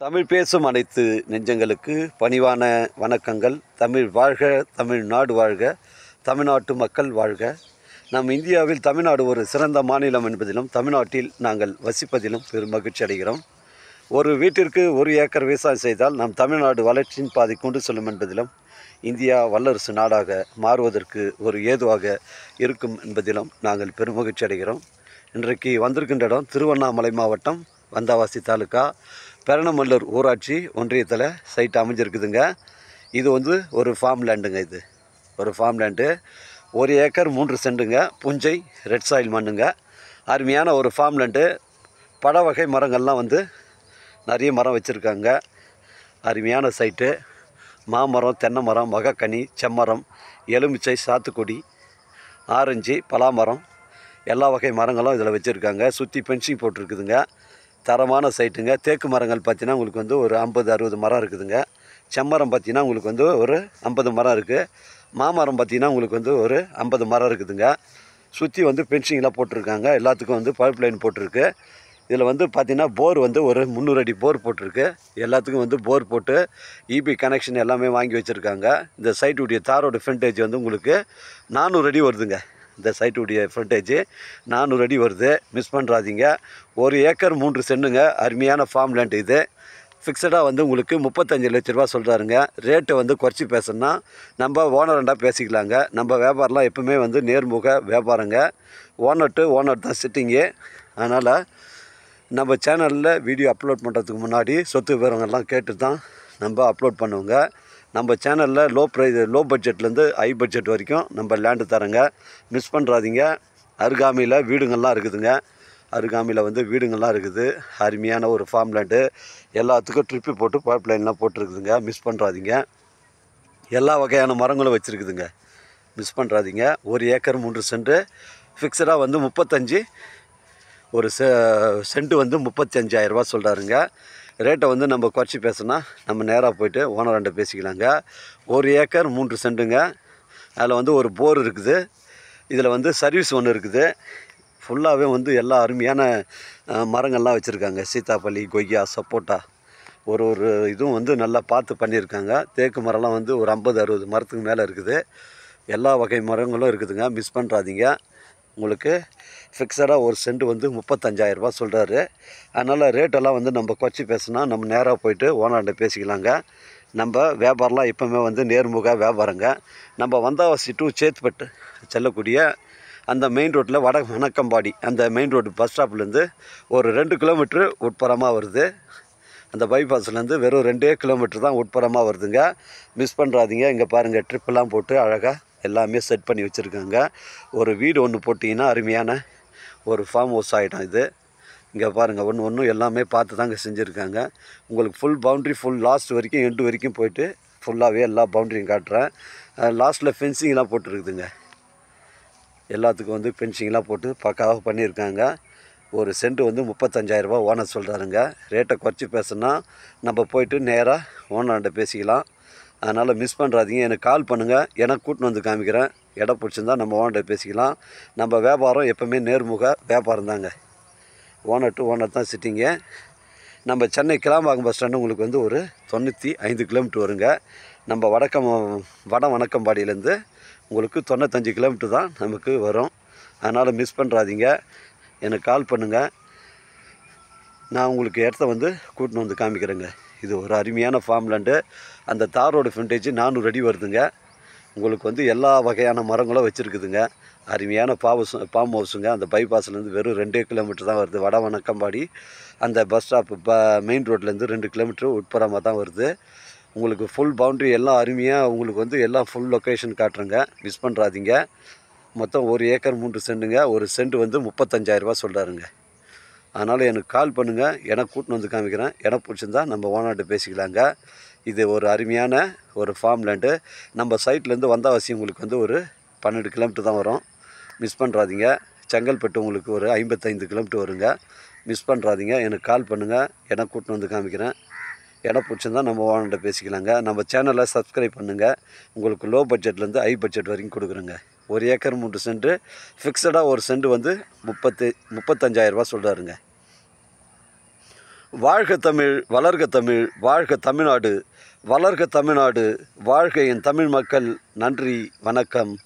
தமிழ் பேசும் அனைத்து நெஞ்சங்களுக்கு பணிவான வணக்கங்கள். தமிழ் வாழ்க, தமிழ்நாடு வாழ்க, தமிழ்நாட்டு மக்கள் வாழ்க. நம் இந்தியாவில் தமிழ்நாடு ஒரு சிறந்த மாநிலம் என்பதிலும் தமிழ்நாட்டில் நாங்கள் வசிப்பதிலும் பெரும் மகிழ்ச்சி அடைகிறோம். ஒரு வீட்டிற்கு 1 ஏக்கர் விவசாயம் செய்தால் நம் தமிழ்நாடு வளர்ச்சியின் பாதை கொண்டு செல்லும் என்பதிலும் இந்தியா வல்லரசு நாடாக மாறுவதற்கு ஒரு ஏதுவாக இருக்கும் என்பதிலும் நாங்கள் பெரும் மகிழ்ச்சி அடைகிறோம். இன்றைக்கு வந்திருக்கின்ற இடம் திருவண்ணாமலை மாவட்டம் வந்தவாசி தாலுக்கா பெரணமல்லூர் ஊராட்சி ஒன்றியத்தில் சைட் அமைஞ்சிருக்குதுங்க. இது ஒரு ஃபார்ம் லேண்டுங்க. இது ஒரு ஃபார்ம் லேண்டு, 1 ஏக்கர் 3 சென்ட்டுங்க. புஞ்சை ரெட் சாயில் மண்ணுங்க. அருமையான ஒரு ஃபார்ம் லேண்டு. பழ வகை மரங்கள்லாம் நிறைய மரம் வச்சுருக்காங்க. அருமையான சைட்டு. மாமரம், தென்னை மரம், மகக்கனி, செம்மரம், எலுமிச்சை, சாத்துக்குடி, ஆரஞ்சு, பலாமரம், எல்லா வகை மரங்களும் இதில் வச்சுருக்காங்க. சுற்றி பென்சிங் போட்டிருக்குதுங்க. தரமான சைட்டுங்க. தேக்கு மரங்கள் பார்த்தீங்கன்னா உங்களுக்கு ஒரு 50-60 மரம் இருக்குதுங்க. செம்மரம் பார்த்தீங்கன்னா உங்களுக்கு ஒரு 50 மரம் இருக்குது. மாமரம் பார்த்தீங்கன்னா உங்களுக்கு ஒரு 50 மரம் இருக்குதுங்க. சுற்றி பென்சிங்லாம் போட்டிருக்காங்க. எல்லாத்துக்கும் பைப் லைன் போட்டிருக்கு. இதில் பார்த்தீங்கன்னா போர் ஒரு 300 அடி போர் போட்டிருக்கு. எல்லாத்துக்கும் போர் போட்டு இபி கனெக்ஷன் எல்லாமே வாங்கி வச்சுருக்காங்க. இந்த சைட்டுடைய தாரோட ஃப்ரண்டேஜ் உங்களுக்கு 400 அடி வருதுங்க. இந்த சைட்டுடைய ஃப்ரண்டேஜ் 400 அடி வருது. மிஸ் பண்ணுறாதீங்க. 1 ஏக்கர் 3 சென்ட்டுங்க. அருமையான ஃபார்ம் லேண்ட். இது ஃபிக்ஸடாக உங்களுக்கு 35 லட்ச ரூபா சொல்கிறாருங்க. ரேட்டை குறைச்சி பேசணுன்னா நம்ம ஓனர்ண்டா பேசிக்கலாங்க. நம்ம வியாபாரம்லாம் எப்பவுமே நேர்முக வியாபாரங்க. ஓனர் டு ஓனர் தான் சிட்டிங்கு. அதனால் நம்ம சேனலில் வீடியோ அப்லோட் பண்ணுறதுக்கு முன்னாடி சொத்து விவரங்கள்லாம் கேட்டு தான் நம்ம அப்லோட் பண்ணுவோங்க. நம்ம சேனலில் லோ பட்ஜெட்லேருந்து ஹை பட்ஜெட் வரைக்கும் நம்ம லேண்டு தரங்க. மிஸ் பண்ணுறாதீங்க. அருகாமையில் வீடுங்கள்லாம் இருக்குதுங்க. அருகாமையில் வீடுங்கள்லாம் இருக்குது. அருமையான ஒரு ஃபார்ம் லேண்டு. எல்லாத்துக்கும் ட்ரிப்பு போட்டு பைப் லைன்லாம் போட்டிருக்குதுங்க. மிஸ் பண்ணுறாதீங்க. எல்லா வகையான மரங்களும் வச்சுருக்குதுங்க. மிஸ் பண்ணுறாதீங்க. 1 ஏக்கர் 3 சென்ட்டு. ஃபிக்ஸடாக 35, ஒரு சென்ட்டு 35,000 ரூபா சொல்கிறாருங்க. ரேட்டை நம்ம குறைச்சி பேசுனா நம்ம நேராக போய்ட்டு ஓனர்கிட்ட பேசிக்கலாங்க. 1 ஏக்கர் 3 சென்ட்டுங்க. அதில் ஒரு போர் இருக்குது. இதில் சர்வீஸ் ஒன்று இருக்குது. ஃபுல்லாகவே எல்லா அருமையான மரங்கள்லாம் வச்சுருக்காங்க. சீத்தாப்பள்ளி, கொய்யா, சப்போட்டா, ஒரு இதுவும் நல்லா பார்த்து பண்ணியிருக்காங்க. தேக்கு மரம்லாம் ஒரு 50-60 மரத்துக்கு மேலே இருக்குது. எல்லா வகை மரங்களும் இருக்குதுங்க. மிஸ் பண்ணுறாதீங்க. உங்களுக்கு ஃபிக்ஸடாக ஒரு சென்ட் 35,000 ரூபா சொல்கிறாரு. அதனால் ரேட்டெல்லாம் நம்ம குறைச்சி பேசுனா நம்ம நேராக போய்ட்டு ஓனர்கிட்ட பேசிக்கலாங்க. நம்ம வியாபாரம்லாம் எப்போவுமே நேர்முக வியாபாரங்க. நம்ம வந்தவாசி டு சேத்துப்பட்டு செல்லக்கூடிய அந்த மெயின் ரோட்டில் வணக்கம்பாடி அந்த மெயின் ரோடு பஸ் ஸ்டாப்லேருந்து ஒரு 2 கிலோமீட்ரு உட்புறமாக வருது. அந்த பைபாஸ்லேருந்து வெறும் 2 கிலோமீட்ரு தான் உட்புறமாக வருதுங்க. மிஸ் பண்ணுறாதீங்க. இங்கே பாருங்கள், ட்ரிப்பெல்லாம் போட்டு அழகாக எல்லாமே செட் பண்ணி வச்சுருக்காங்க. ஒரு வீடு ஒன்று போட்டிங்கன்னா அருமையான ஒரு ஃபார்ம் ஹவுஸ் ஆகிடும் இது. இங்கே பாருங்கள், ஒன்று எல்லாமே பார்த்து தாங்க செஞ்சுருக்காங்க. உங்களுக்கு ஃபுல் பவுண்ட்ரி, ஃபுல் லாஸ்ட் வரைக்கும் எண்டு வரைக்கும் போய்ட்டு ஃபுல்லாகவே எல்லா பவுண்ட்ரியும் காட்டுறேன். லாஸ்ட்டில் ஃபென்சிங்லாம் போட்டுருக்குதுங்க. எல்லாத்துக்கும் ஃபென்சிங்லாம் போட்டு பக்காவாக பண்ணியிருக்காங்க. ஒரு சென்ட் 35,000 ரூபா ஓனர் சொல்கிறாருங்க. ரேட்டை குறைச்சி பேசுனா நம்ம போய்ட்டு நேராக ஓனர்கிட்ட பேசிக்கலாம். அதனால் மிஸ் பண்ணுறாதீங்க. எனக்கு கால் பண்ணுங்கள். எனக்கு கூட்டின்னு காமிக்கிறேன். இடம் பிடிச்சிருந்தா நம்ம ஓனர்கிட்ட பேசிக்கலாம். நம்ம வியாபாரம் எப்போவுமே நேர்முக வியாபாரம் தாங்க. ஓனர் டு ஓனர் தான் சிட்டிங்க. நம்ம சென்னை கிளாம்பாக்கம் பஸ் ஸ்டாண்டு உங்களுக்கு ஒரு 95 கிலோமீட்டர் வருங்க. நம்ம வட வணக்கம்பாடியிலேருந்து உங்களுக்கு 95 கிலோமீட்டர் தான் நமக்கு வரும். அதனால் மிஸ் பண்ணுறாதீங்க. எனக்கு கால் பண்ணுங்கள். நான் உங்களுக்கு இடத்த கூட்டின்னு காமிக்கிறேங்க. இது ஒரு அருமையான ஃபார்ம் லேண்டு. அந்த தாரோட ஃப்ரண்டேஜ் 400 அடி வருதுங்க. உங்களுக்கு எல்லா வகையான மரங்களும் வச்சுருக்குதுங்க. அருமையான ஃபார்ம் ஹவுஸுங்க. அந்த பைபாஸ்லேருந்து வெறும் 2 கிலோமீட்டர் தான் வருது. வட வணக்கம்பாடி அந்த பஸ் ஸ்டாப்பு மெயின் ரோட்லேருந்து 2 கிலோமீட்டர் உட்புறமாக தான் வருது. உங்களுக்கு ஃபுல் பவுண்ட்ரி எல்லாம் அருமையாக உங்களுக்கு எல்லாம் ஃபுல் லொக்கேஷன் காட்டுறேங்க. மிஸ் பண்ணுறாதீங்க. மொத்தம் 1 ஏக்கர் 3 சென்ட்டுங்க. ஒரு சென்ட் 35,000 ரூபா சொல்கிறாருங்க. அதனால் எனக்கு கால் பண்ணுங்கள். எனக்கு கூட்டின்னு காமிக்கிறேன். இடம் பிடிச்சிருந்தா நம்ம ஓனர்கிட்ட பேசிக்கலாங்க. இது ஒரு அருமையான ஒரு ஃபார்ம் லேண்டு. நம்ம சைட்லேருந்து வந்தவாசி உங்களுக்கு ஒரு 12 கிலோமீட்டர் தான் வரும். மிஸ் பண்ணுறாதீங்க. செங்கல்பட்டு உங்களுக்கு ஒரு 55 கிலோமீட்டர் வருங்க. மிஸ் பண்ணுறாதீங்க. எனக்கு கால் பண்ணுங்கள். எனக்கு கூட்டின்னு காமிக்கிறேன். இடம் பிடிச்சிருந்தா நம்ம ஓனர்கிட்ட பேசிக்கலாங்க. நம்ம சேனலை சப்ஸ்கிரைப் பண்ணுங்கள். உங்களுக்கு லோ பட்ஜெட்லேருந்து ஹை பட்ஜெட் வரைக்கும் கொடுக்குறேங்க. 1 ஏக்கர் 3 சென்ட்டு. ஃபிக்ஸடாக ஒரு சென்ட் 35,000 ரூபா சொல்கிறாருங்க. வாழ்க தமிழ், வளர்க தமிழ், வாழ்க தமிழ்நாடு, வளர்க தமிழ்நாடு, வாழ்க என் தமிழ் மக்கள். நன்றி, வணக்கம்.